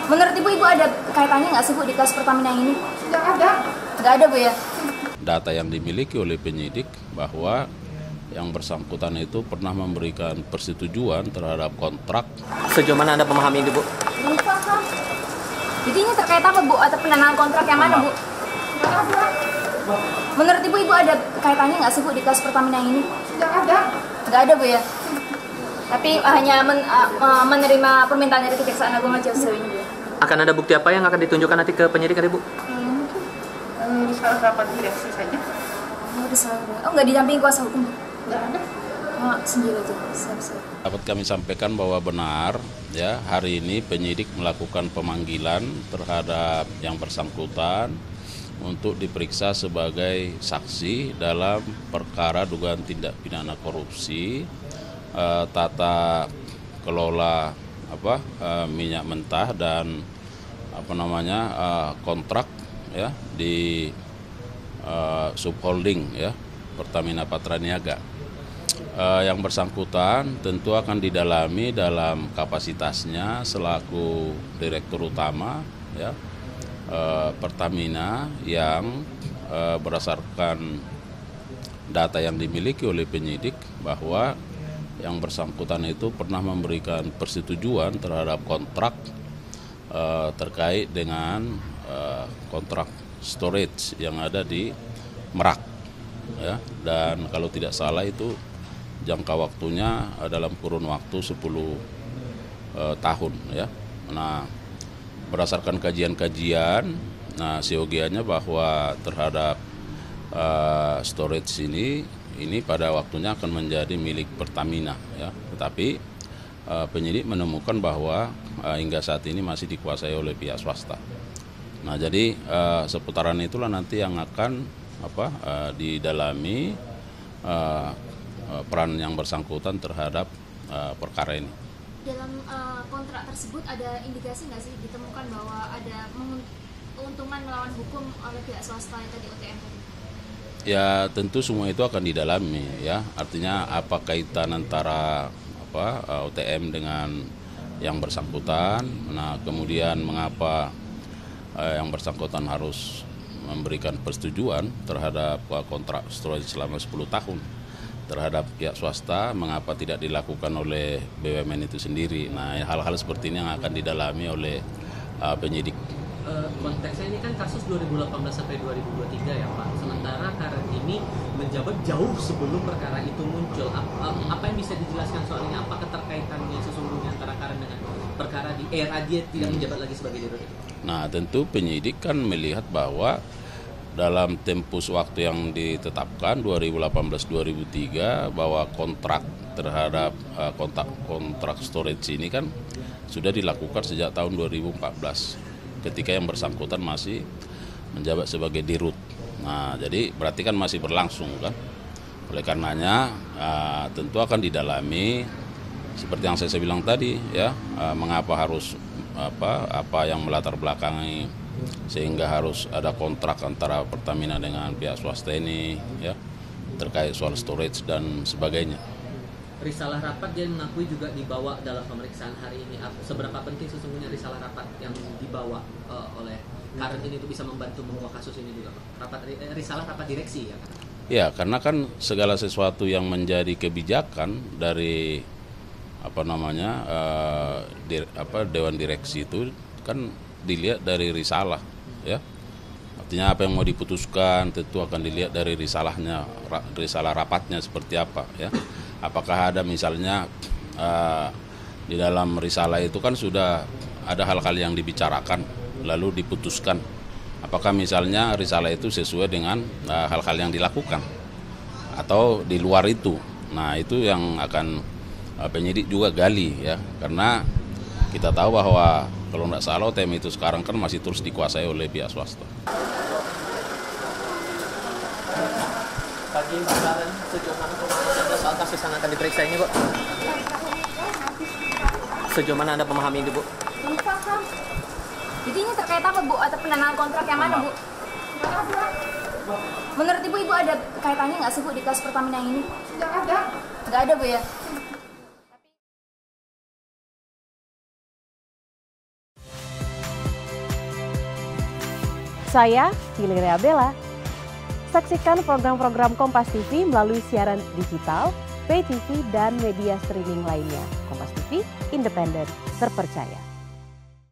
Menurut Ibu ada kaitannya nggak sih Bu di kasus Pertamina ini? Nggak ada. Nggak ada Bu ya? Data yang dimiliki oleh penyidik bahwa yang bersangkutan itu pernah memberikan persetujuan terhadap kontrak. Sejauh mana Anda memahami ini, Bu? Belum paham. Jadi ini terkait apa Bu? Atau penandatanganan kontrak yang mana Bu? Nggak ada. Menurut Ibu ada kaitannya nggak sih Bu di kasus Pertamina ini? Nggak ada. Nggak ada Bu ya? Tapi hanya menerima permintaan dari Kejaksaan Agung aja sejauh ini Bu. Akan ada bukti apa yang akan ditunjukkan nanti ke penyidik, Bu? Salah rapat direksi saja. Oh nggak didampingi kuasa hukum Bu? Nggak ada. Oh, sendiri aja. Siap. Dapat kami sampaikan bahwa benar ya hari ini penyidik melakukan pemanggilan terhadap yang bersangkutan untuk diperiksa sebagai saksi dalam perkara dugaan tindak pidana korupsi tata kelola minyak mentah dan kontrak ya di subholding ya Pertamina Patraniaga. Yang bersangkutan tentu akan didalami dalam kapasitasnya selaku direktur utama ya Pertamina yang berdasarkan data yang dimiliki oleh penyidik bahwa yang bersangkutan itu pernah memberikan persetujuan terhadap kontrak terkait dengan kontrak storage yang ada di Merak ya, dan kalau tidak salah itu jangka waktunya dalam kurun waktu 10 tahun ya. Nah, berdasarkan kajian-kajian, siogianya bahwa terhadap storage ini pada waktunya akan menjadi milik Pertamina ya. Tetapi penyidik menemukan bahwa hingga saat ini masih dikuasai oleh pihak swasta. Nah, jadi seputaran itulah nanti yang akan didalami peran yang bersangkutan terhadap perkara ini. Dalam kontrak tersebut ada indikasi nggak sih ditemukan bahwa ada keuntungan melawan hukum oleh pihak swasta yang tadi OTM tadi? Ya tentu semua itu akan didalami ya. Artinya apa kaitan antara OTM dengan yang bersangkutan. Nah kemudian mengapa yang bersangkutan harus memberikan persetujuan terhadap kontrak storage selama 10 tahun terhadap pihak swasta, mengapa tidak dilakukan oleh BUMN itu sendiri. Nah hal-hal seperti ini yang akan didalami oleh penyidik. Konteksnya ini kan kasus 2018 sampai 2023 ya Pak. Sementara Karen ini menjabat jauh sebelum perkara itu muncul. Apa yang bisa dijelaskan soal ini? Apa keterkaitannya sesungguhnya antara Karen dengan perkara di era dia tidak menjabat lagi sebagai direktur? Nah tentu penyidik kan melihat bahwa dalam tempus waktu yang ditetapkan 2018-2003 bahwa kontrak terhadap kontrak storage ini kan sudah dilakukan sejak tahun 2014 ketika yang bersangkutan masih menjabat sebagai dirut. Nah jadi berarti kan masih berlangsung kan. Oleh karenanya tentu akan didalami seperti yang saya bilang tadi ya, mengapa harus apa yang melatar belakangi sehingga harus ada kontrak antara Pertamina dengan pihak swasta ini ya terkait soal storage dan sebagainya. Risalah rapat dia mengakui juga dibawa dalam pemeriksaan hari ini. Seberapa penting sesungguhnya risalah rapat yang dibawa oleh Karen ini untuk bisa membantu mengungkap kasus ini juga Pak? Risalah rapat direksi ya Pak? Ya karena kan segala sesuatu yang menjadi kebijakan dari Dewan Direksi itu kan dilihat dari risalah ya. Artinya apa yang mau diputuskan tentu akan dilihat dari risalah rapatnya seperti apa ya. Apakah ada misalnya di dalam risalah itu kan sudah ada hal-hal yang dibicarakan lalu diputuskan. Apakah misalnya risalah itu sesuai dengan hal-hal yang dilakukan atau di luar itu. Nah itu yang akan penyidik juga gali ya, karena kita tahu bahwa kalau tidak salah OTM itu sekarang kan masih terus dikuasai oleh pihak swasta. Pagi Mbak Karen, sejauh mana Anda soal kasus yang akan diperiksa ini, Bu? Sejauh mana Anda memahami ini, Bu? Belum paham. Jadi ini terkait apa Bu? Atau penandatanganan kontrak yang mana Bu? Menurut Ibu ada kaitannya nggak sih Bu di kasus Pertamina ini? Nggak ada. Nggak ada Bu ya? Saya Valeria Bella. Saksikan program-program Kompas TV melalui siaran digital, pay TV, dan media streaming lainnya. Kompas TV, independen, terpercaya.